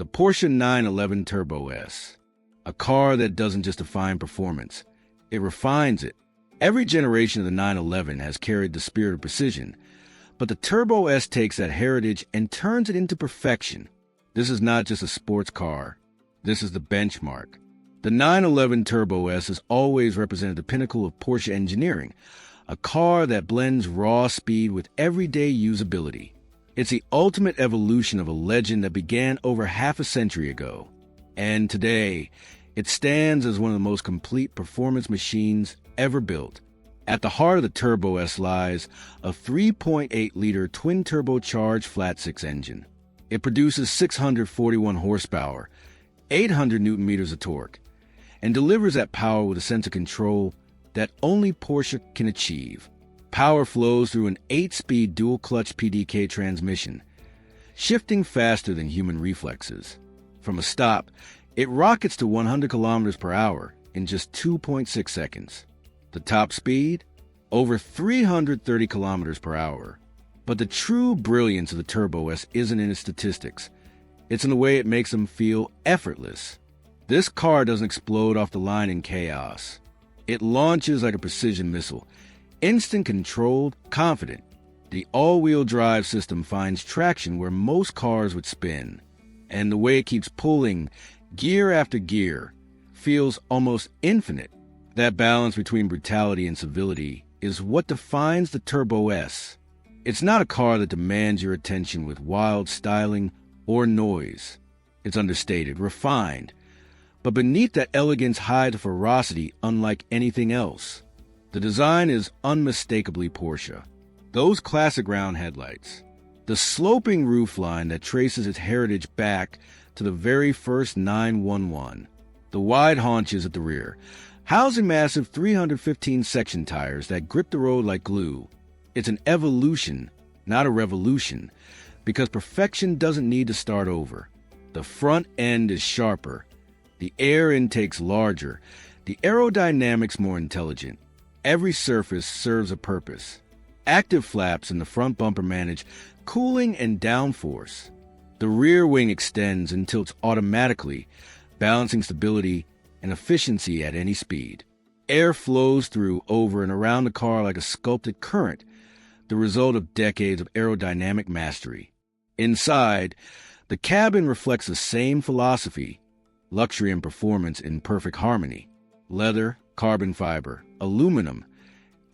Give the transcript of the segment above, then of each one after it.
The Porsche 911 Turbo S. A car that doesn't just define performance, it refines it. Every generation of the 911 has carried the spirit of precision, but the Turbo S takes that heritage and turns it into perfection. This is not just a sports car. This is the benchmark. The 911 Turbo S has always represented the pinnacle of Porsche engineering, a car that blends raw speed with everyday usability. It's the ultimate evolution of a legend that began over half a century ago. And today, it stands as one of the most complete performance machines ever built. At the heart of the Turbo S lies a 3.8-liter twin-turbocharged flat-six engine. It produces 641 horsepower, 800 newton-meters of torque, and delivers that power with a sense of control that only Porsche can achieve. Power flows through an 8-speed dual-clutch PDK transmission, shifting faster than human reflexes. From a stop, it rockets to 100 kilometers per hour in just 2.6 seconds. The top speed? Over 330 kilometers per hour. But the true brilliance of the Turbo S isn't in its statistics. It's in the way it makes them feel effortless. This car doesn't explode off the line in chaos. It launches like a precision missile, instant controlled, confident. The all-wheel drive system finds traction where most cars would spin. And the way it keeps pulling, gear after gear, feels almost infinite. That balance between brutality and civility is what defines the Turbo S. It's not a car that demands your attention with wild styling or noise. It's understated, refined, but beneath that elegance hides a ferocity unlike anything else. The design is unmistakably Porsche. Those classic round headlights, the sloping roofline that traces its heritage back to the very first 911, the wide haunches at the rear, housing massive 315 section tires that grip the road like glue. It's an evolution, not a revolution, because perfection doesn't need to start over. The front end is sharper, the air intake's larger, the aerodynamics more intelligent. Every surface serves a purpose. Active flaps in the front bumper manage cooling and downforce. The rear wing extends and tilts automatically, balancing stability and efficiency at any speed. Air flows through, over, and around the car like a sculpted current, the result of decades of aerodynamic mastery. Inside, the cabin reflects the same philosophy, luxury and performance in perfect harmony. Leather, carbon fiber, aluminum,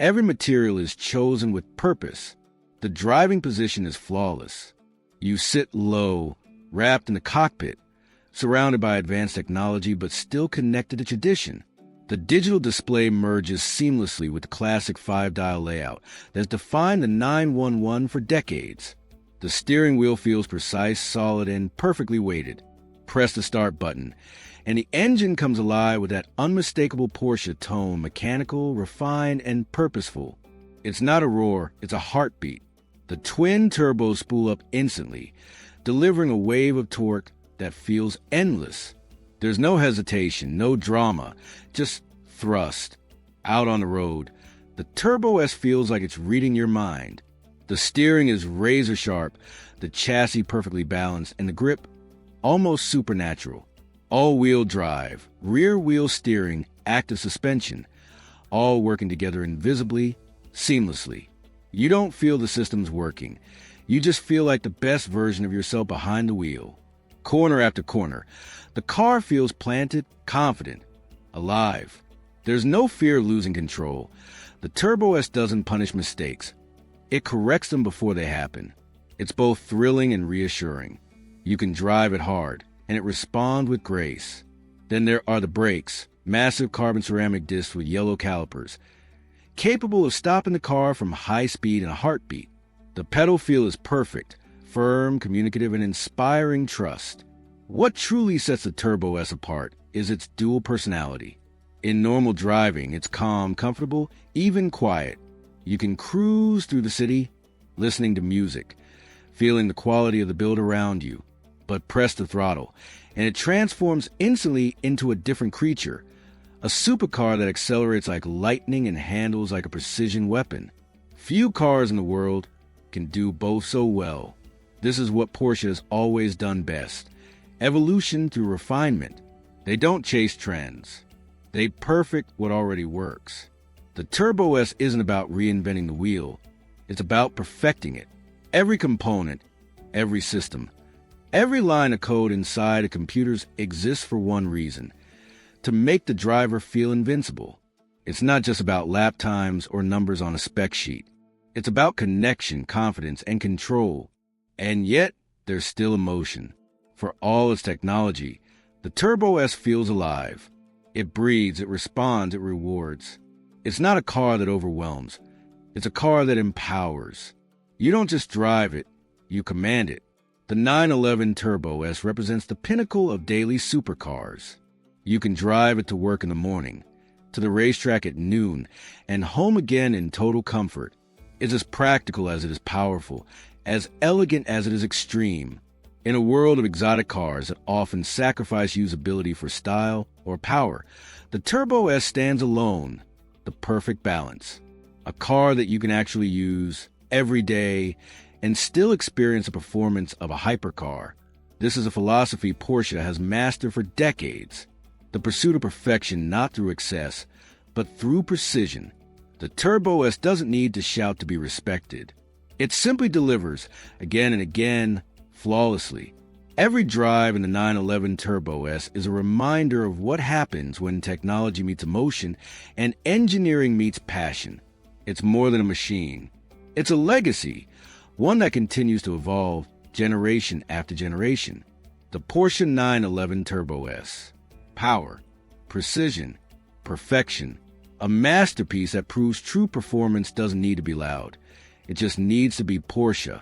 every material is chosen with purpose. The driving position is flawless. You sit low, wrapped in the cockpit, surrounded by advanced technology but still connected to tradition. The digital display merges seamlessly with the classic 5-dial layout that's defined the 911 for decades. The steering wheel feels precise, solid, and perfectly weighted. Press the start button, and the engine comes alive with that unmistakable Porsche tone, mechanical, refined, and purposeful. It's not a roar, it's a heartbeat. The twin turbos spool up instantly, delivering a wave of torque that feels endless. There's no hesitation, no drama, just thrust. Out on the road, the Turbo S feels like it's reading your mind. The steering is razor sharp, the chassis perfectly balanced, and the grip almost supernatural. All-wheel drive, rear-wheel steering, active suspension, all working together invisibly, seamlessly. You don't feel the system's working. You just feel like the best version of yourself behind the wheel. Corner after corner, the car feels planted, confident, alive. There's no fear of losing control. The Turbo S doesn't punish mistakes. It corrects them before they happen. It's both thrilling and reassuring. You can drive it hard, and it responds with grace. Then there are the brakes, massive carbon ceramic discs with yellow calipers, capable of stopping the car from high speed in a heartbeat. The pedal feel is perfect, firm, communicative, and inspiring trust. What truly sets the Turbo S apart is its dual personality. In normal driving, it's calm, comfortable, even quiet. You can cruise through the city, listening to music, feeling the quality of the build around you. But press the throttle, and it transforms instantly into a different creature, a supercar that accelerates like lightning and handles like a precision weapon. Few cars in the world can do both so well. This is what Porsche has always done best, Evolution through refinement. They don't chase trends. They perfect what already works. The Turbo S isn't about reinventing the wheel. It's about perfecting it. Every component, every system, every line of code inside a computer exists for one reason: to make the driver feel invincible. It's not just about lap times or numbers on a spec sheet. It's about connection, confidence, and control. And yet, there's still emotion. For all its technology, the Turbo S feels alive. It breathes, it responds, it rewards. It's not a car that overwhelms. It's a car that empowers. You don't just drive it, you command it. The 911 Turbo S represents the pinnacle of daily supercars. You can drive it to work in the morning, to the racetrack at noon, and home again in total comfort. It's as practical as it is powerful, as elegant as it is extreme. In a world of exotic cars that often sacrifice usability for style or power, the Turbo S stands alone, the perfect balance. A car that you can actually use every day and still experience the performance of a hypercar. This is a philosophy Porsche has mastered for decades. The pursuit of perfection not through excess, but through precision. The Turbo S doesn't need to shout to be respected. It simply delivers, again and again, flawlessly. Every drive in the 911 Turbo S is a reminder of what happens when technology meets emotion and engineering meets passion. It's more than a machine. It's a legacy, one that continues to evolve generation after generation. The Porsche 911 Turbo S. Power, precision, perfection. A masterpiece that proves true performance doesn't need to be loud. It just needs to be Porsche.